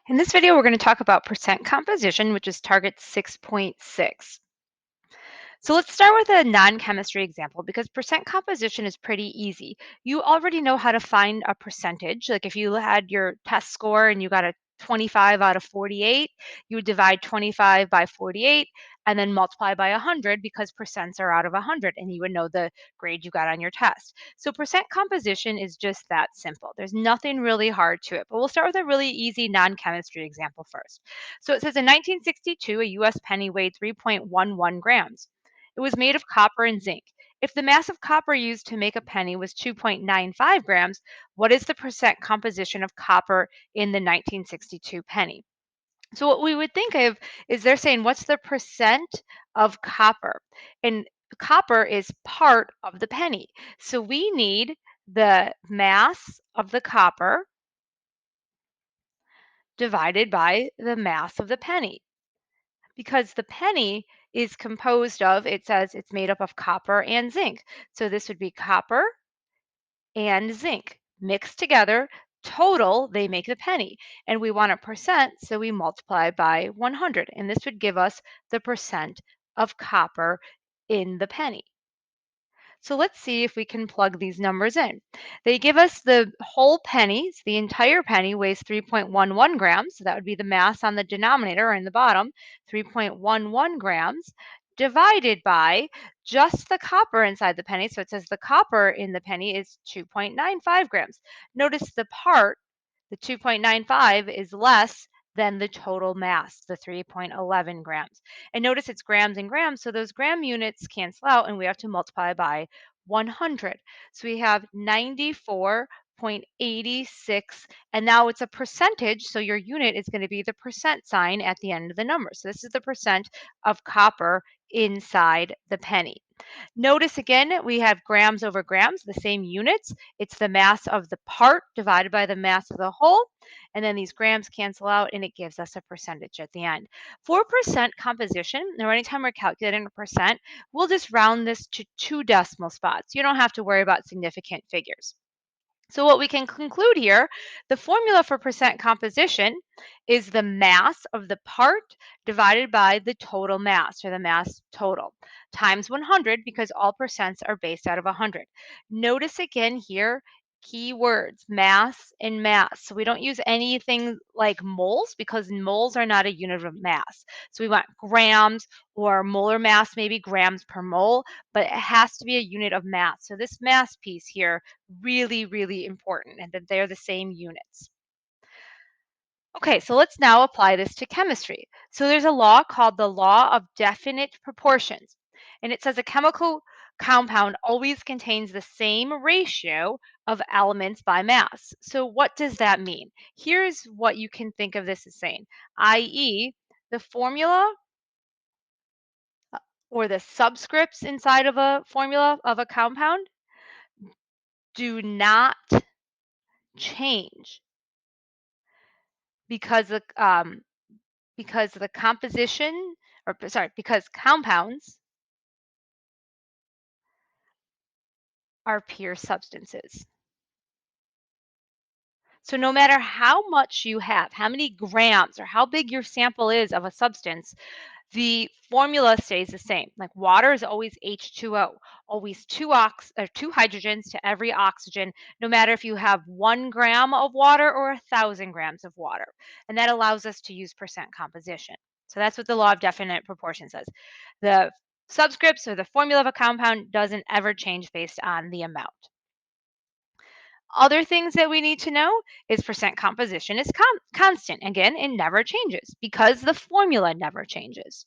In this video, we're going to talk about percent composition, which is target 6.6. So let's start with a non-chemistry example because percent composition is pretty easy. You already know how to find a percentage. Like if you had your test score and you got a 25 out of 48, you would divide 25 by 48 and then multiply by 100 because percents are out of 100 and you would know the grade you got on your test. So percent composition is just that simple. There's nothing really hard to it, but we'll start with a really easy non-chemistry example first. So it says in 1962, a US penny weighed 3.11 grams. It was made of copper and zinc. If the mass of copper used to make a penny was 2.95 grams, what is the percent composition of copper in the 1962 penny? So what we would think of is they're saying what's the percent of copper? And copper is part of the penny. So we need the mass of the copper divided by the mass of the penny. Because the penny is composed of, it says it's made up of copper and zinc. So this would be copper and zinc mixed together. Total, they make the penny. And we want a percent, so we multiply by 100. And this would give us the percent of copper in the penny. So let's see if we can plug these numbers in. They give us the whole pennies. The entire penny weighs 3.11 grams. So that would be the mass on the denominator or in the bottom, 3.11 grams divided by just the copper inside the penny. So it says the copper in the penny is 2.95 grams. Notice the part, the 2.95 is less than the total mass, the 3.11 grams. And notice it's grams and grams, so those gram units cancel out and we have to multiply by 100. So we have 94.86, and now it's a percentage, so your unit is going to be the percent sign at the end of the number. So this is the percent of copper inside the penny. Notice again, we have grams over grams, the same units. It's the mass of the part divided by the mass of the whole. And then these grams cancel out and it gives us a percentage at the end. For percent composition, or anytime we're calculating a percent, we'll just round this to 2 decimal spots. You don't have to worry about significant figures. So what we can conclude here, the formula for percent composition is the mass of the part divided by the total mass, or the mass total, times 100 because all percents are based out of 100. Notice again here, key words, mass and mass. So we don't use anything like moles because moles are not a unit of mass. So we want grams or molar mass, maybe grams per mole, but it has to be a unit of mass. So this mass piece here, really, really important, and that they're the same units. Okay, so let's now apply this to chemistry. So there's a law called the law of definite proportions, and it says a chemical compound always contains the same ratio of elements by mass. So what does that mean? Here's what you can think of this as saying, i.e., the formula or the subscripts inside of a formula of a compound do not change because the composition, or sorry, because compounds are pure substances. So no matter how much you have, how many grams or how big your sample is of a substance, the formula stays the same. Like water is always H2O, always two hydrogens to every oxygen, no matter if you have 1 gram of water or 1,000 grams of water. And that allows us to use percent composition. So that's what the law of definite proportion says. The subscripts or the formula of a compound doesn't ever change based on the amount. Other things that we need to know is percent composition is constant. Again, it never changes because the formula never changes.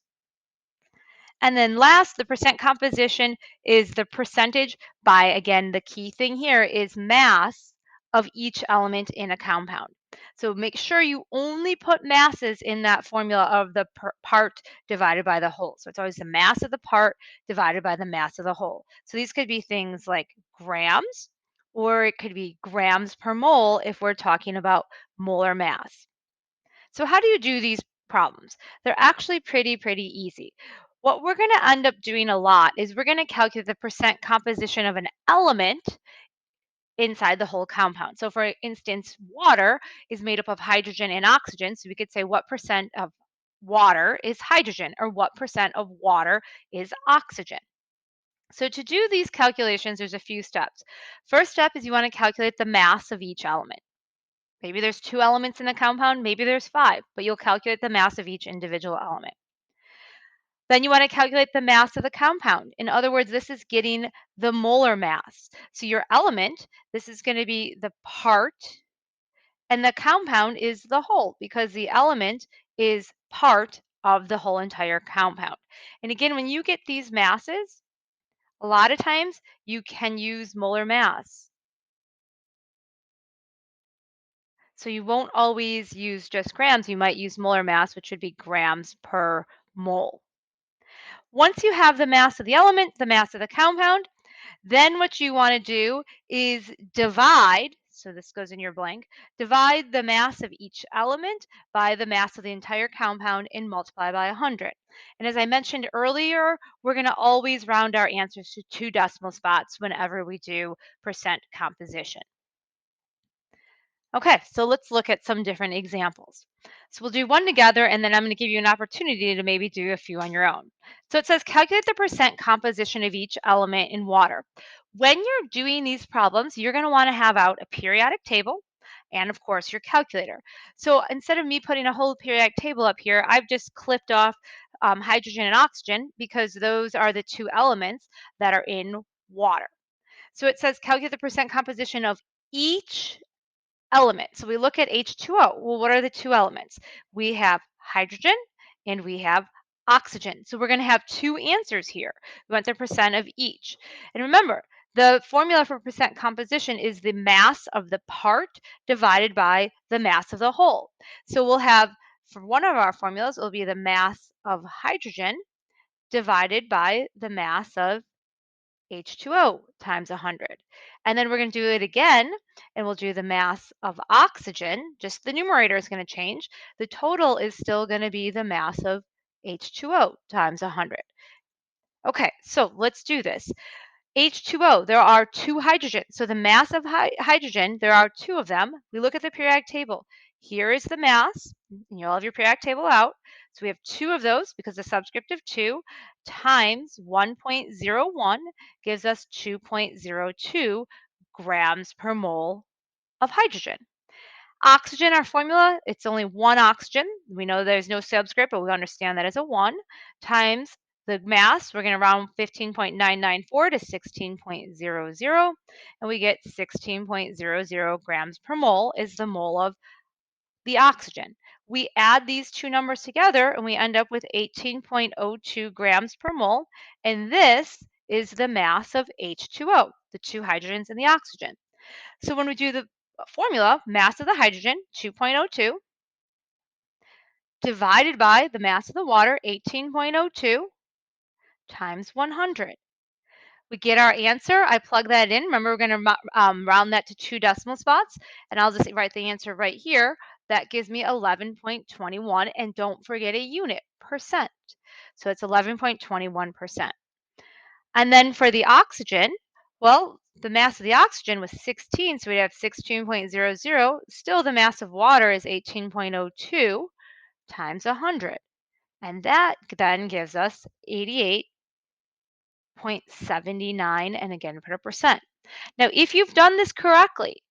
And then last, the percent composition is the percentage by, again, the key thing here is mass of each element in a compound. So make sure you only put masses in that formula of the part divided by the whole. So it's always the mass of the part divided by the mass of the whole. So these could be things like grams, or it could be grams per mole if we're talking about molar mass. So how do you do these problems? They're actually pretty easy. What we're going to end up doing a lot is we're going to calculate the percent composition of an element inside the whole compound. So for instance, water is made up of hydrogen and oxygen. So we could say what percent of water is hydrogen or what percent of water is oxygen. So to do these calculations, there's a few steps. First step is you want to calculate the mass of each element. Maybe there's 2 elements in the compound, maybe there's 5, but you'll calculate the mass of each individual element. Then you want to calculate the mass of the compound. In other words, this is getting the molar mass. So your element, this is going to be the part, and the compound is the whole because the element is part of the whole entire compound. And again, when you get these masses, a lot of times you can use molar mass. So you won't always use just grams, you might use molar mass, which would be grams per mole. Once you have the mass of the element, the mass of the compound, then what you want to do is divide, so this goes in your blank, divide the mass of each element by the mass of the entire compound and multiply by 100. And as I mentioned earlier, we're going to always round our answers to 2 decimal spots whenever we do percent composition. Okay, so let's look at some different examples. So we'll do one together and then I'm going to give you an opportunity to maybe do a few on your own. So it says calculate the percent composition of each element in water. When you're doing these problems, you're going to want to have out a periodic table and of course your calculator. So instead of me putting a whole periodic table up here, I've just clipped off hydrogen and oxygen because those are the 2 elements that are in water. So it says calculate the percent composition of each element. So we look at H2O. Well, what are the 2 elements? We have hydrogen and we have oxygen. So we're going to have 2 answers here. We want the percent of each. And remember, the formula for percent composition is the mass of the part divided by the mass of the whole. So we'll have, for one of our formulas, it will be the mass of hydrogen divided by the mass of H2O times 100. And then we're going to do it again, and we'll do the mass of oxygen. Just the numerator is going to change. The total is still going to be the mass of H2O times 100. Okay, so let's do this. H2O, there are 2 hydrogens. So the mass of hydrogen, there are 2 of them. We look at the periodic table. Here is the mass, and you'll have your periodic table out. So we have 2 of those because the subscript of 2 times 1.01 gives us 2.02 grams per mole of hydrogen. Oxygen, our formula, it's only 1 oxygen. We know there's no subscript, but we understand that as a 1 times the mass. We're going to round 15.994 to 16.00, and we get 16.00 grams per mole is the mole of the oxygen. We add these 2 numbers together, and we end up with 18.02 grams per mole, and this is the mass of H2O, the 2 hydrogens and the oxygen. So when we do the formula, mass of the hydrogen, 2.02, divided by the mass of the water, 18.02, times 100. We get our answer. I plug that in. Remember, we're going to round that to 2 decimal spots, and I'll just write the answer right here. That gives me 11.21, and don't forget a unit, percent. So it's 11.21%. And then for the oxygen, well, the mass of the oxygen was 16, so we'd have 16.00. Still, the mass of water is 18.02 times 100. And that then gives us 88.79, and again, put a percent. Now, if you've done this correctly,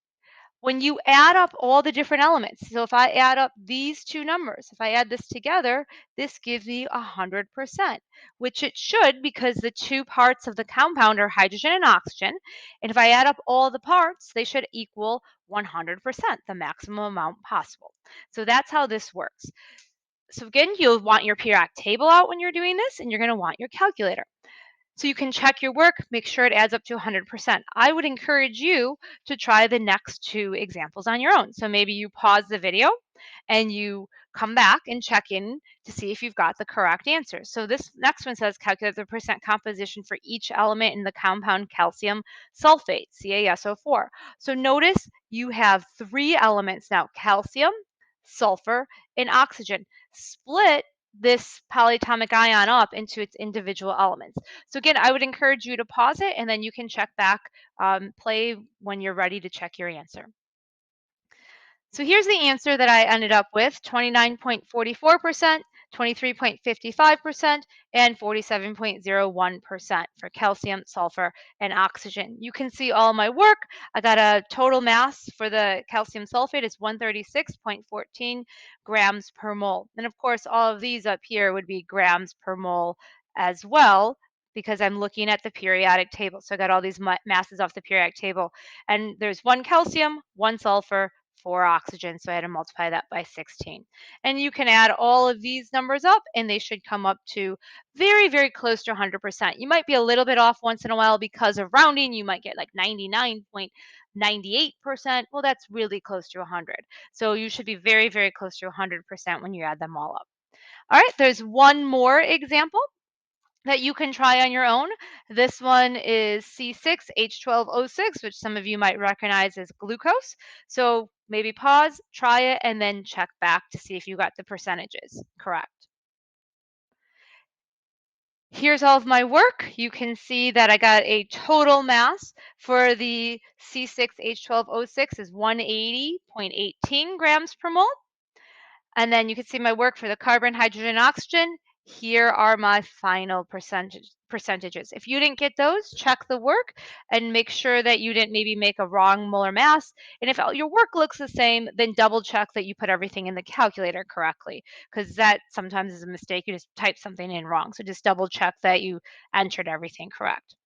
when you add up all the different elements, so if I add up these 2 numbers, if I add this together, this gives me 100%, which it should because the 2 parts of the compound are hydrogen and oxygen. And if I add up all the parts, they should equal 100%, the maximum amount possible. So that's how this works. So again, you'll want your periodic table out when you're doing this, and you're going to want your calculator. So you can check your work, make sure it adds up to 100%. I would encourage you to try the next 2 examples on your own. So maybe you pause the video and you come back and check in to see if you've got the correct answer. So this next one says calculate the percent composition for each element in the compound calcium sulfate, CaSO4. So notice you have 3 elements now, calcium, sulfur, and oxygen, split this polyatomic ion up into its individual elements. So again, I would encourage you to pause it and then you can check back, play when you're ready to check your answer. So here's the answer that I ended up with: 29.44%, 23.55%, and 47.01% for calcium, sulfur, and oxygen. You can see all my work. I got a total mass for the calcium sulfate is 136.14 grams per mole. And of course, all of these up here would be grams per mole as well, because I'm looking at the periodic table. So I got all these masses off the periodic table. And there's one calcium, one sulfur, 4 oxygen, so I had to multiply that by 16. And you can add all of these numbers up and they should come up to very, very close to 100%. You might be a little bit off once in a while because of rounding. You might get like 99.98%. Well, that's really close to 100. So you should be very, very close to 100% when you add them all up. All right, there's one more example that you can try on your own. This one is C6H12O6, which some of you might recognize as glucose. So maybe pause, try it, and then check back to see if you got the percentages correct. Here's all of my work. You can see that I got a total mass for the C6H12O6 is 180.18 grams per mole. And then you can see my work for the carbon, hydrogen, oxygen. Here are my final percentages. If you didn't get those, check the work and make sure that you didn't maybe make a wrong molar mass. And if your work looks the same, then double check that you put everything in the calculator correctly, because that sometimes is a mistake. You just type something in wrong. So just double check that you entered everything correct.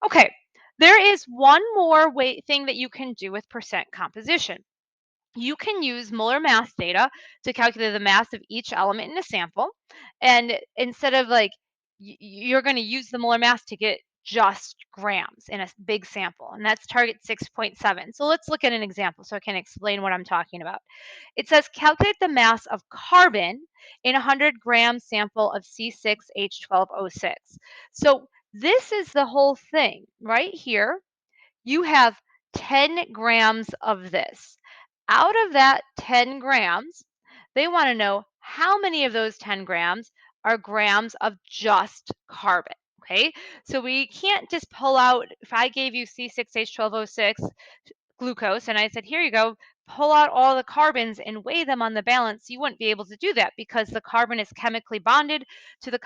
Okay, there is one more thing that you can do with percent composition. You can use molar mass data to calculate the mass of each element in a sample. And instead of like, you're going to use the molar mass to get just grams in a big sample, and that's target 6.7. So let's look at an example so I can explain what I'm talking about. It says calculate the mass of carbon in a 100-gram sample of C6H12O6. So this is the whole thing right here. You have 10 grams of this. Out of that 10 grams, they want to know how many of those 10 grams are grams of just carbon. Okay, so we can't just pull out, if I gave you C6H12O6 glucose and I said, here you go, pull out all the carbons and weigh them on the balance, you wouldn't be able to do that because the carbon is chemically bonded to the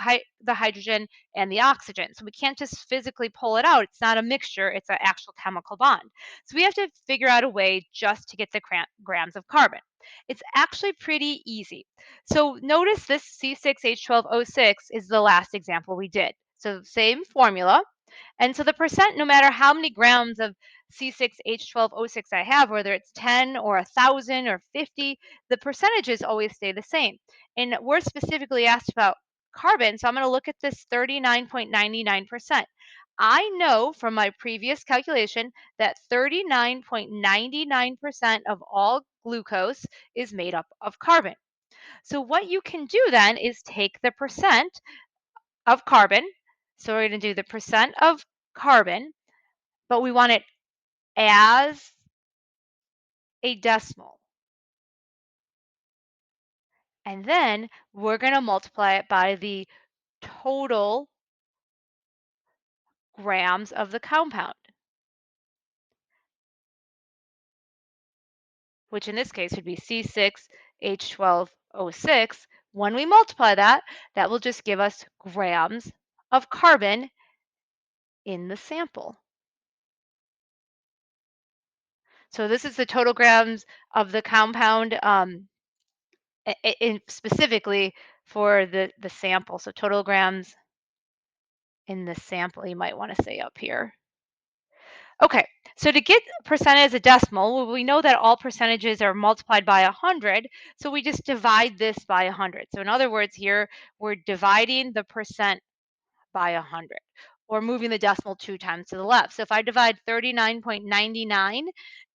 hydrogen and the oxygen. So we can't just physically pull it out. It's not a mixture, it's an actual chemical bond. So we have to figure out a way just to get the grams of carbon. It's actually pretty easy. So notice this C6H12O6 is the last example we did. So same formula. And so the percent, no matter how many grams of C6H12O6 I have, whether it's 10 or 1,000 or 50, the percentages always stay the same. And we're specifically asked about carbon, so I'm going to look at this 39.99%. I know from my previous calculation that 39.99% of all glucose is made up of carbon. So what you can do then is take the percent of carbon. So we're going to do the percent of carbon, but we want it as a decimal. And then we're going to multiply it by the total grams of the compound, which in this case would be C6H12O6. When we multiply that, that will just give us grams of carbon in the sample. So this is the total grams of the compound, specifically for the sample. So total grams in the sample, you might want to say up here. Okay, so to get percent as a decimal, well, we know that all percentages are multiplied by 100, so we just divide this by 100. So in other words here, we're dividing the percent by 100, or moving the decimal 2 times to the left. So if I divide 39.99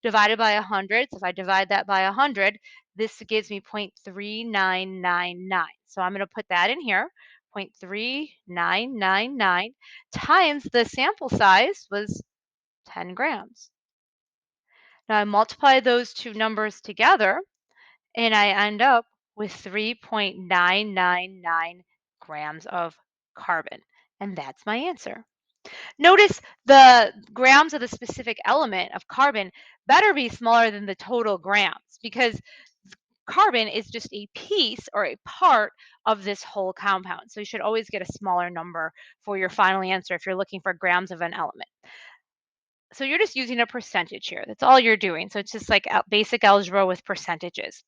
divided by 100, so if I divide that by 100, this gives me 0.3999. So I'm going to put that in here. 0.3999 times the sample size was 10 grams. Now I multiply those two numbers together and I end up with 3.999 grams of carbon. And that's my answer. Notice the grams of the specific element of carbon better be smaller than the total grams because carbon is just a piece or a part of this whole compound. So you should always get a smaller number for your final answer if you're looking for grams of an element. So you're just using a percentage here. That's all you're doing. So it's just like basic algebra with percentages.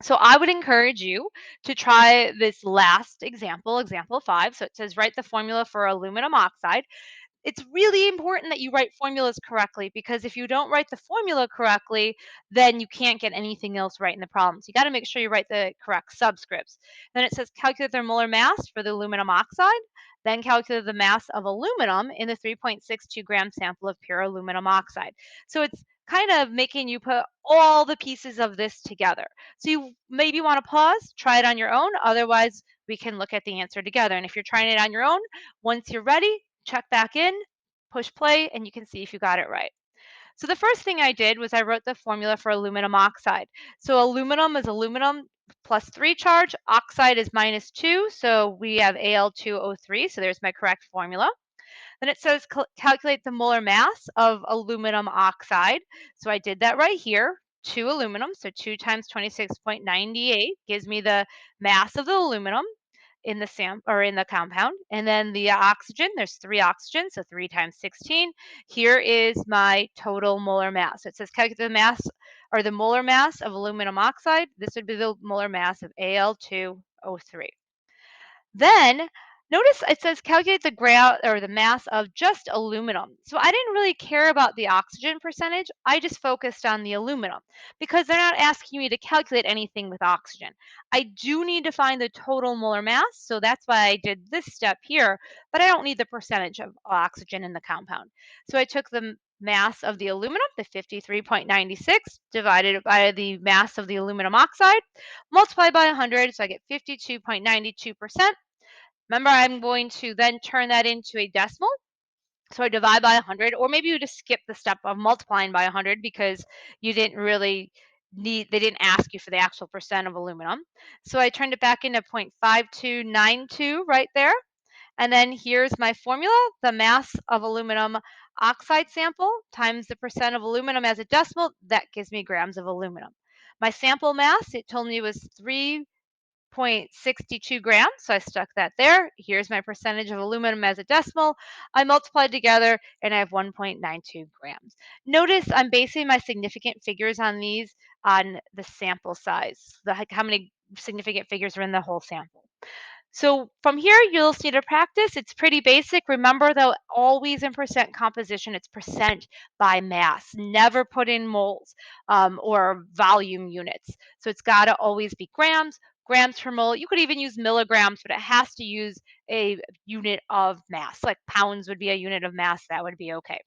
So I would encourage you to try this last example, example 5. So it says write the formula for aluminum oxide. It's really important that you write formulas correctly because if you don't write the formula correctly, then you can't get anything else right in the problem. So you got to make sure you write the correct subscripts. Then it says calculate their molar mass for the aluminum oxide, then calculate the mass of aluminum in the 3.62 gram sample of pure aluminum oxide. So it's kind of making you put all the pieces of this together. So you maybe want to pause, try it on your own. Otherwise, we can look at the answer together. And if you're trying it on your own, once you're ready, check back in, push play, and you can see if you got it right. So the first thing I did was I wrote the formula for aluminum oxide. So aluminum is aluminum plus 3 charge, oxide is minus 2, so we have Al2O3, so there's my correct formula. Then it says calculate the molar mass of aluminum oxide. So I did that right here. 2 aluminum, so 2 times 26.98 gives me the mass of the aluminum in the or in the compound. And then the oxygen, there's 3 oxygens, so 3 times 16. Here is my total molar mass. So it says calculate the mass or the molar mass of aluminum oxide. This would be the molar mass of Al2O3. Then notice it says calculate the or the mass of just aluminum. So I didn't really care about the oxygen percentage. I just focused on the aluminum because they're not asking me to calculate anything with oxygen. I do need to find the total molar mass, so that's why I did this step here, but I don't need the percentage of oxygen in the compound. So I took the mass of the aluminum, the 53.96, divided by the mass of the aluminum oxide, multiplied by 100, so I get 52.92%. Remember, I'm going to then turn that into a decimal. So I divide by 100, or maybe you just skip the step of multiplying by 100 because you didn't really they didn't ask you for the actual percent of aluminum. So I turned it back into 0.5292 right there. And then here's my formula, the mass of aluminum oxide sample times the percent of aluminum as a decimal, that gives me grams of aluminum. My sample mass, it told me was 3.62 grams, so I stuck that there. Here's my percentage of aluminum as a decimal. I multiplied together and I have 1.92 grams. Notice I'm basing my significant figures on these on the sample size, how many significant figures are in the whole sample. So from here, you'll see to practice. It's pretty basic. Remember, though, always in percent composition, it's percent by mass. Never put in moles or volume units. So it's got to always be grams, grams per mole. You could even use milligrams, but it has to use a unit of mass. Like pounds would be a unit of mass. That would be okay.